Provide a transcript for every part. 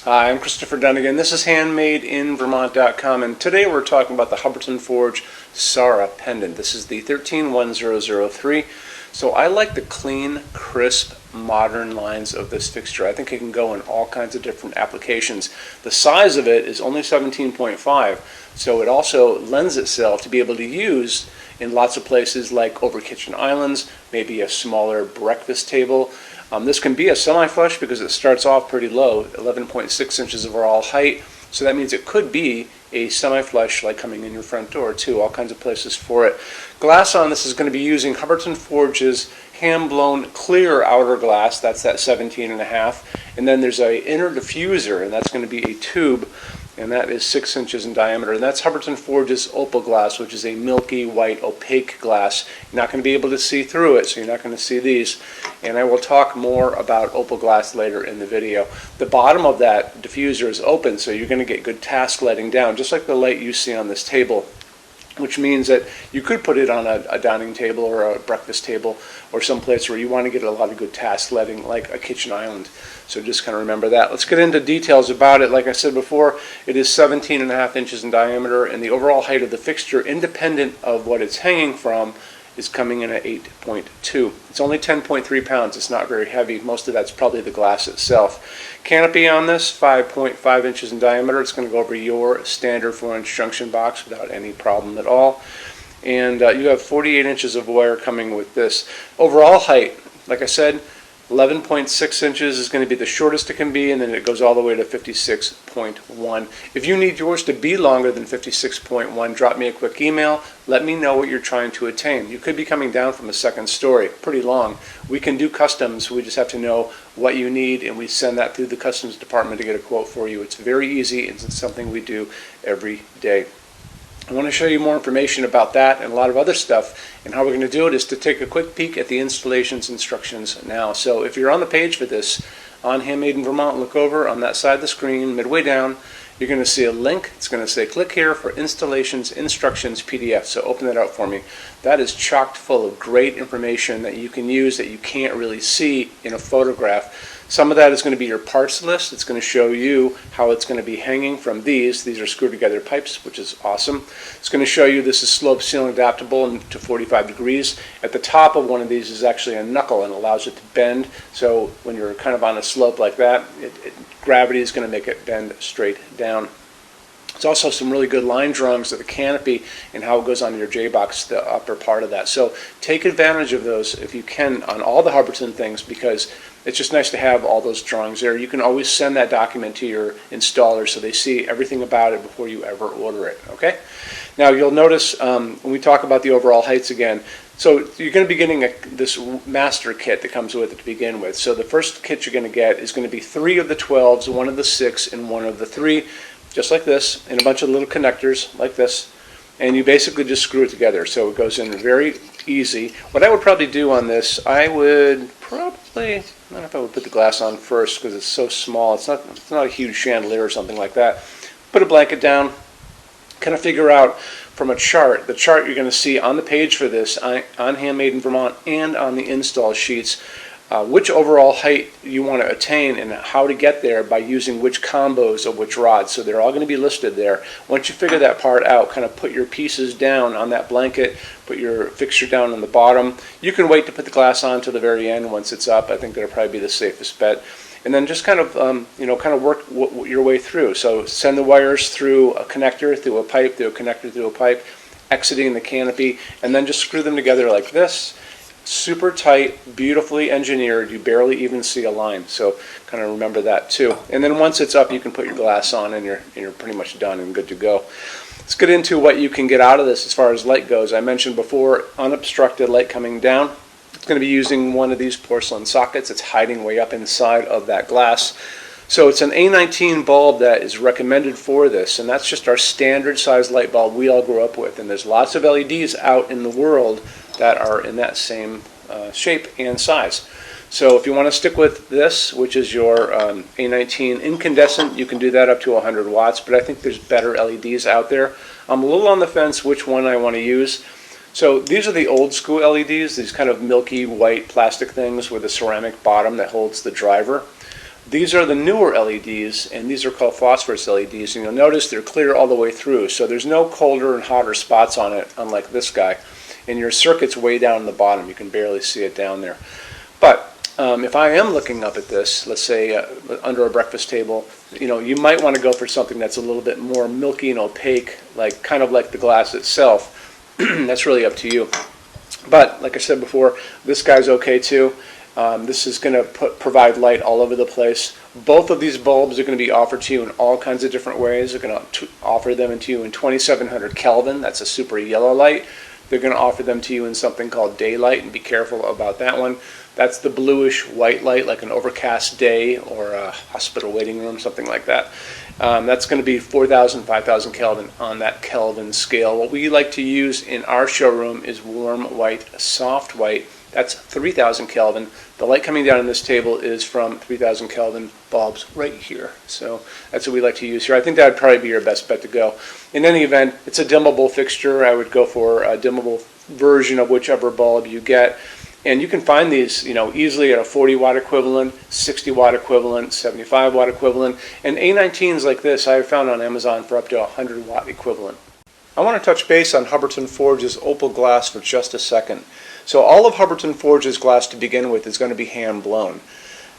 Hi, I'm Christopher Dunnigan. This is HandmadeInVermont.com, and today we're talking about the Hubbardton Forge Sora Pendant. This is the 131003. So I like the clean, crisp, modern lines of this fixture. I think it can go in all kinds of different applications. The size of it is only 17.5, so it also lends itself to be able to use in lots of places like over kitchen islands, maybe a smaller breakfast table. This can be a semi-flush because it starts off pretty low, 11.6 inches overall height. So that means it could be a semi-flush like coming in your front door too, all kinds of places for it. Glass on this is going to be using Hubbardton Forge's hand-blown clear outer glass, that's that 17.5. And then there's an inner diffuser, and that's going to be a tube, and that is 6 inches in diameter. And that's Hubbardton Forge's opal glass, which is a milky white opaque glass. You're not going to be able to see through it, so you're not going to see these. And I will talk more about opal glass later in the video. The bottom of that diffuser is open, so you're going to get good task letting down, just like the light you see on this table, which means that you could put it on a dining table or a breakfast table or someplace where you want to get a lot of good task letting, like a kitchen island. So just kind of remember that. Let's get into details about it. Like I said before, it is 17.5 inches in diameter, and the overall height of the fixture, independent of what it's hanging from, is coming in at 8.2. It's only 10.3 pounds. It's not very heavy. Most of that's probably the glass itself. Canopy on this, 5.5 inches in diameter. It's going to go over your standard 4-inch junction box without any problem at all. And you have 48 inches of wire coming with this. Overall height, like I said, 11.6 inches is going to be the shortest it can be, and then it goes all the way to 56.1. If you need yours to be longer than 56.1, drop me a quick email. Let me know what you're trying to attain. You could be coming down from a second story, pretty long. We can do customs. We just have to know what you need, and we send that through the customs department to get a quote for you. It's very easy, and it's something we do every day. I want to show you more information about that and a lot of other stuff, and how we're going to do it is to take a quick peek at the installations instructions now. So if you're on the page for this on Handmade in Vermont, look over on that side of the screen, midway down, you're going to see a link. It's going to say click here for installations instructions PDF. So open that out for me. That is chocked full of great information that you can use that you can't really see in a photograph. Some of that is going to be your parts list. It's going to show you how it's going to be hanging from these. These are screwed together pipes, which is awesome. It's going to show you this is slope ceiling adaptable to 45 degrees. At the top of one of these is actually a knuckle and allows it to bend. So when you're kind of on a slope like that, gravity is going to make it bend straight down. There's also some really good line drawings of the canopy and how it goes on your J-box, the upper part of that. So take advantage of those if you can on all the Hubbardton things, because it's just nice to have all those drawings there. You can always send that document to your installer so they see everything about it before you ever order it, okay? Now you'll notice when we talk about the overall heights again, so you're going to be getting this master kit that comes with it to begin with. So the first kit you're going to get is going to be 3 of the 12s, 1 of the 6, and 1 of the 3, just like this, and a bunch of little connectors like this. And you basically just screw it together. So it goes in very easy. What I would probably do on this, I would probably, I don't know if I would put the glass on first because it's so small. It's not a huge chandelier or something like that. Put a blanket down, kind of figure out from a chart, the chart you're going to see on the page for this on Handmade in Vermont and on the install sheets, which overall height you want to attain and how to get there by using which combos of which rods. So they're all going to be listed there. Once you figure that part out, kind of put your pieces down on that blanket, put your fixture down on the bottom. You can wait to put the glass on to the very end once it's up. I think that'll probably be the safest bet. And then just kind of, kind of work your way through. So send the wires through a connector, through a pipe, through a connector, through a pipe, exiting the canopy, and then just screw them together like this. Super tight, beautifully engineered. You barely even see a line. So kind of remember that too. And then once it's up, you can put your glass on, and you're pretty much done and good to go. Let's get into what you can get out of this as far as light goes. I mentioned before, unobstructed light coming down. It's going to be using one of these porcelain sockets. It's hiding way up inside of that glass. So it's an A19 bulb that is recommended for this, and that's just our standard size light bulb we all grew up with. And there's lots of LEDs out in the world that are in that same shape and size. So if you want to stick with this, which is your A19 incandescent, you can do that up to 100 watts, but I think there's better LEDs out there. I'm a little on the fence which one I want to use. So these are the old school LEDs, these kind of milky white plastic things with a ceramic bottom that holds the driver. These are the newer LEDs, and these are called phosphorus LEDs, and you'll notice they're clear all the way through, so there's no colder and hotter spots on it, unlike this guy. And your circuit's way down in the bottom. You can barely see it down there. But if I am looking up at this, let's say under a breakfast table, you might want to go for something that's a little bit more milky and opaque, kind of like the glass itself. That's really up to you. But like I said before, this guy's okay too. This is going to provide light all over the place. Both of these bulbs are going to be offered to you in all kinds of different ways. They're going to offer them to you in 2700 Kelvin. That's a super yellow light. They're going to offer them to you in something called daylight, and be careful about that one. That's the bluish white light, like an overcast day or a hospital waiting room, something like that. That's going to be 4,000, 5,000 Kelvin on that Kelvin scale. What we like to use in our showroom is warm white, soft white. That's 3,000 Kelvin. The light coming down on this table is from 3,000 Kelvin bulbs right here. So that's what we like to use here. I think that would probably be your best bet to go. In any event, it's a dimmable fixture. I would go for a dimmable version of whichever bulb you get. And you can find these, easily at a 40 watt equivalent, 60 watt equivalent, 75 watt equivalent. And A19s like this I have found on Amazon for up to 100 watt equivalent. I want to touch base on Hubbardton Forge's opal glass for just a second. So all of Hubbardton Forge's glass to begin with is going to be hand blown.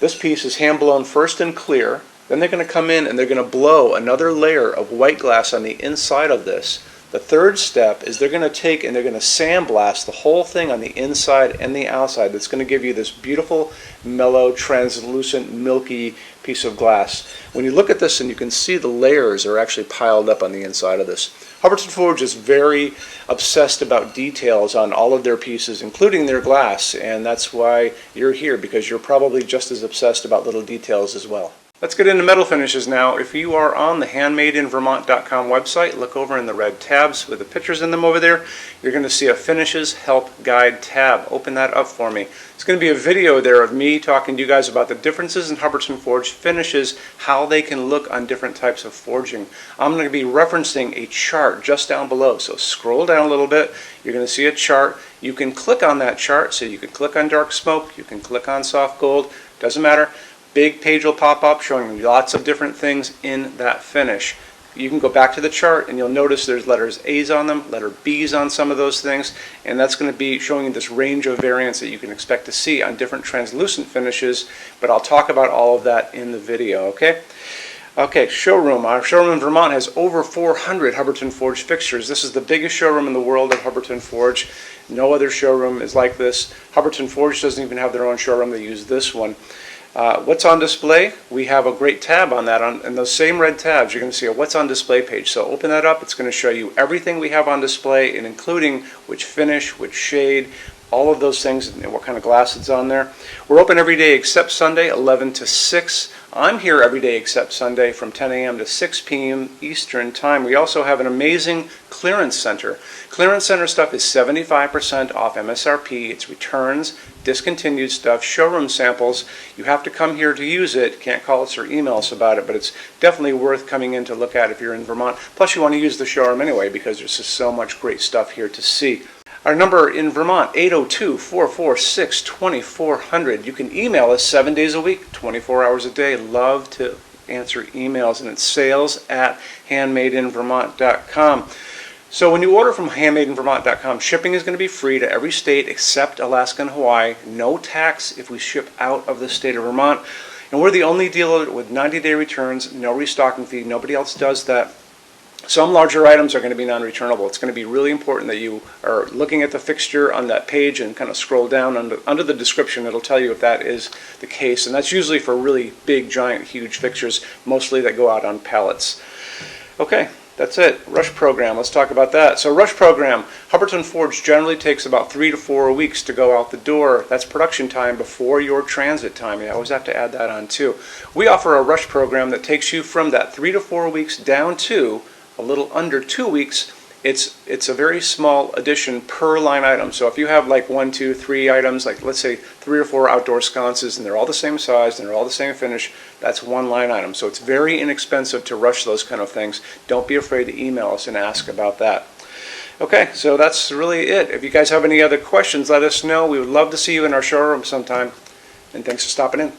This piece is hand blown first in clear, then they're going to come in and they're going to blow another layer of white glass on the inside of this. The third step is they're going to take and they're going to sandblast the whole thing on the inside and the outside. That's going to give you this beautiful, mellow, translucent, milky piece of glass. When you look at this and you can see the layers are actually piled up on the inside of this. Hubbardton Forge is very obsessed about details on all of their pieces, including their glass, and that's why you're here, because you're probably just as obsessed about little details as well. Let's get into metal finishes now. If you are on the HandmadeInVermont.com website, look over in the red tabs with the pictures in them over there. You're going to see a Finishes Help Guide tab. Open that up for me. It's going to be a video there of me talking to you guys about the differences in Hubbardton Forge finishes, how they can look on different types of forging. I'm going to be referencing a chart just down below, so scroll down a little bit. You're going to see a chart. You can click on that chart, so you can click on dark smoke, you can click on soft gold, doesn't matter. Big page will pop up showing you lots of different things in that finish. You can go back to the chart and you'll notice there's letters A's on them, letter B's on some of those things, and that's going to be showing you this range of variants that you can expect to see on different translucent finishes, but I'll talk about all of that in the video, okay? Okay, showroom. Our showroom in Vermont has over 400 Hubbardton Forge fixtures. This is the biggest showroom in the world of Hubbardton Forge. No other showroom is like this. Hubbardton Forge doesn't even have their own showroom. They use this one. What's on display? We have a great tab on that. And those same red tabs, you're going to see a What's on Display page. So open that up. It's going to show you everything we have on display, and including which finish, which shade, all of those things, and what kind of glass it's on there. We're open every day except Sunday, 11 to 6. I'm here every day except Sunday from 10 a.m. to 6 p.m. Eastern Time. We also have an amazing clearance center. Clearance center stuff is 75% off MSRP. It's returns, discontinued stuff, showroom samples. You have to come here to use it. Can't call us or email us about it, but it's definitely worth coming in to look at if you're in Vermont. Plus, you want to use the showroom anyway because there's just so much great stuff here to see. Our number in Vermont, 802-446-2400. You can email us 7 days a week, 24 hours a day. Love to answer emails, and it's sales@HandmadeInVermont.com. So when you order from HandmadeInVermont.com, shipping is going to be free to every state except Alaska and Hawaii. No tax if we ship out of the state of Vermont. And we're the only dealer with 90-day returns, no restocking fee. Nobody else does that. Some larger items are going to be non-returnable. It's going to be really important that you are looking at the fixture on that page and kind of scroll down under the description. It'll tell you if that is the case. And that's usually for really big, giant, huge fixtures, mostly that go out on pallets. Okay, that's it. Rush program. Let's talk about that. So rush program, Hubbardton Forge generally takes about 3 to 4 weeks to go out the door. That's production time before your transit time. You always have to add that on too. We offer a rush program that takes you from that 3 to 4 weeks down to a little under 2 weeks. It's a very small addition per line item. So if you have like 1, 2, 3 items, like let's say 3 or 4 outdoor sconces, and they're all the same size and they're all the same finish, that's one line item. So it's very inexpensive to rush those kind of things. Don't be afraid to email us and ask about that. Okay, so that's really it. If you guys have any other questions, let us know. We would love to see you in our showroom sometime. And thanks for stopping in.